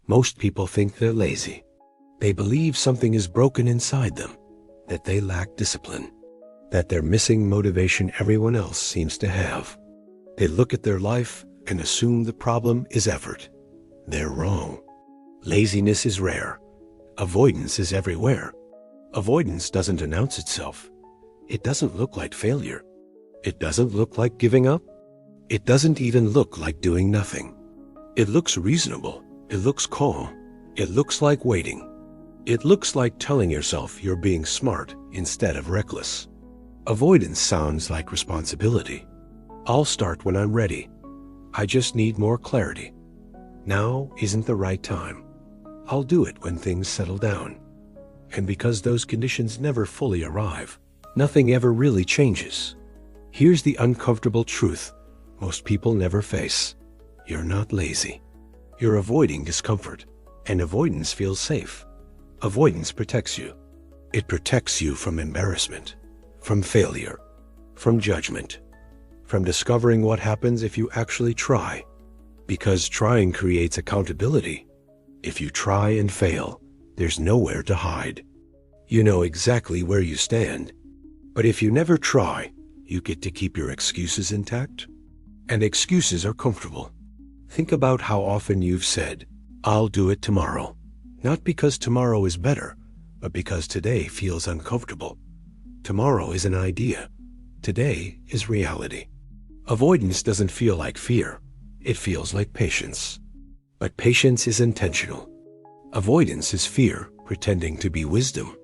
Most people think they're lazy. They believe something is broken inside them, that they lack discipline, that they're missing motivation everyone else seems to have. They look at their life and assume the problem is effort. They're wrong. Laziness is rare. Avoidance is everywhere. Avoidance doesn't announce itself. It doesn't look like failure. It doesn't look like giving up. It doesn't even look like doing nothing. It looks reasonable. It looks calm. It looks like waiting. It looks like telling yourself you're being smart instead of reckless. Avoidance sounds like responsibility. I'll start when I'm ready. I just need more clarity. Now isn't the right time. I'll do it when things settle down. And because those conditions never fully arrive, nothing ever really changes. Here's the uncomfortable truth most people never face. You're not lazy. You're avoiding discomfort, and avoidance feels safe. Avoidance protects you. It protects you from embarrassment, from failure, from judgment, from discovering what happens if you actually try. Because trying creates accountability. If you try and fail, there's nowhere to hide. You know exactly where you stand. But if you never try, you get to keep your excuses intact. And excuses are comfortable. Think about how often you've said, "I'll do it tomorrow." Not because tomorrow is better, but because today feels uncomfortable. Tomorrow is an idea. Today is reality. Avoidance doesn't feel like fear. It feels like patience. But patience is intentional. Avoidance is fear pretending to be wisdom.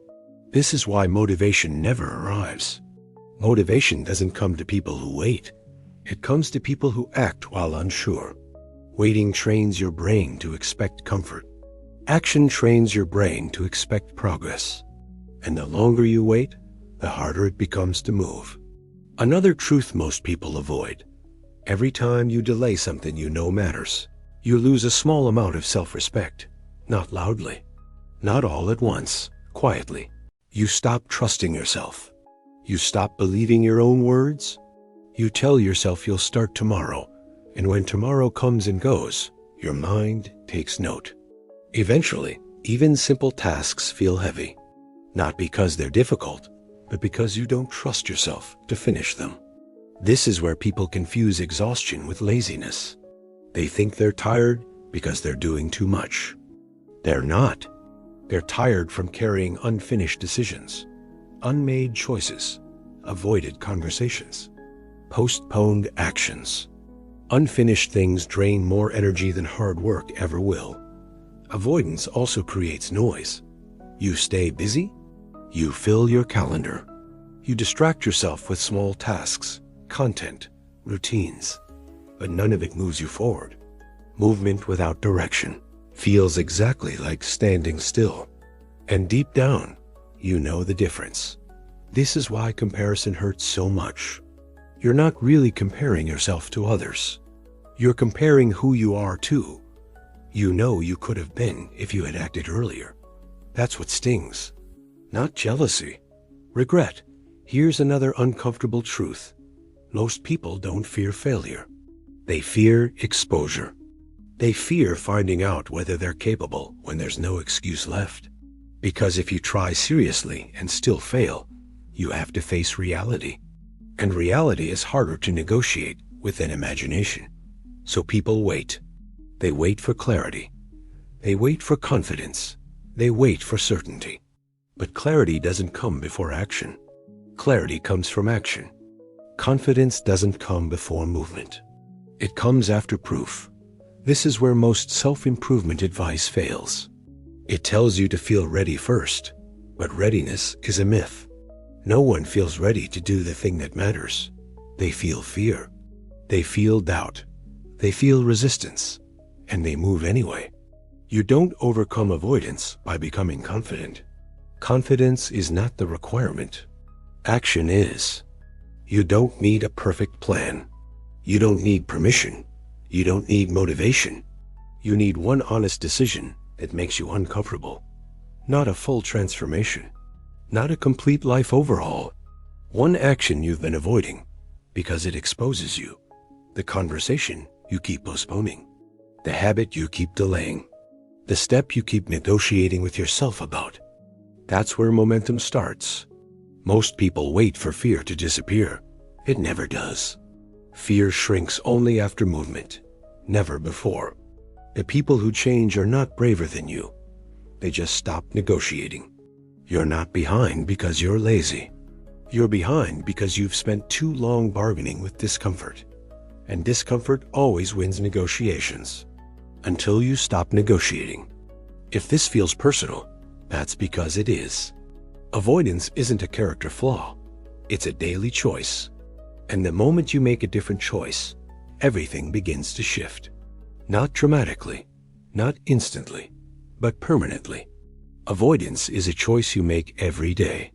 This is why motivation never arrives. Motivation doesn't come to people who wait. It comes to people who act while unsure. Waiting trains your brain to expect comfort. Action trains your brain to expect progress. And the longer you wait, the harder it becomes to move. Another truth most people avoid. Every time you delay something you know matters, you lose a small amount of self-respect. Not loudly. Not all at once. Quietly. You stop trusting yourself. You stop believing your own words. You tell yourself you'll start tomorrow, and when tomorrow comes and goes, your mind takes note. Eventually, even simple tasks feel heavy. Not because they're difficult, but because you don't trust yourself to finish them. This is where people confuse exhaustion with laziness. They think they're tired because they're doing too much. They're not. They're tired from carrying unfinished decisions, unmade choices, avoided conversations, postponed actions. Unfinished things drain more energy than hard work ever will. Avoidance also creates noise. You stay busy. You fill your calendar. You distract yourself with small tasks, content, routines, but none of it moves you forward. Movement without direction feels exactly like standing still. And deep down, you know the difference. This is why comparison hurts so much. You're not really comparing yourself to others. You're comparing who you are to. You know you could have been if you had acted earlier. That's what stings. Not jealousy. Regret. Here's another uncomfortable truth. Most people don't fear failure. They fear exposure. They fear finding out whether they're capable when there's no excuse left. Because if you try seriously and still fail, you have to face reality. And reality is harder to negotiate with than imagination. So people wait. They wait for clarity. They wait for confidence. They wait for certainty. But clarity doesn't come before action. Clarity comes from action. Confidence doesn't come before movement. It comes after proof. This is where most self-improvement advice fails. It tells you to feel ready first, but readiness is a myth. No one feels ready to do the thing that matters. They feel fear. They feel doubt. They feel resistance. And they move anyway. You don't overcome avoidance by becoming confident. Confidence is not the requirement. Action is. You don't need a perfect plan. You don't need permission. You don't need motivation. You need one honest decision that makes you uncomfortable. Not a full transformation. Not a complete life overhaul. One action you've been avoiding because it exposes you. The conversation you keep postponing. The habit you keep delaying. The step you keep negotiating with yourself about. That's where momentum starts. Most people wait for fear to disappear. It never does. Fear shrinks only after movement, never before. The people who change are not braver than you. They just stop negotiating. You're not behind because you're lazy. You're behind because you've spent too long bargaining with discomfort. And discomfort always wins negotiations. Until you stop negotiating. If this feels personal, that's because it is. Avoidance isn't a character flaw. It's a daily choice. And the moment you make a different choice, everything begins to shift. Not dramatically, not instantly, but permanently. Avoidance is a choice you make every day.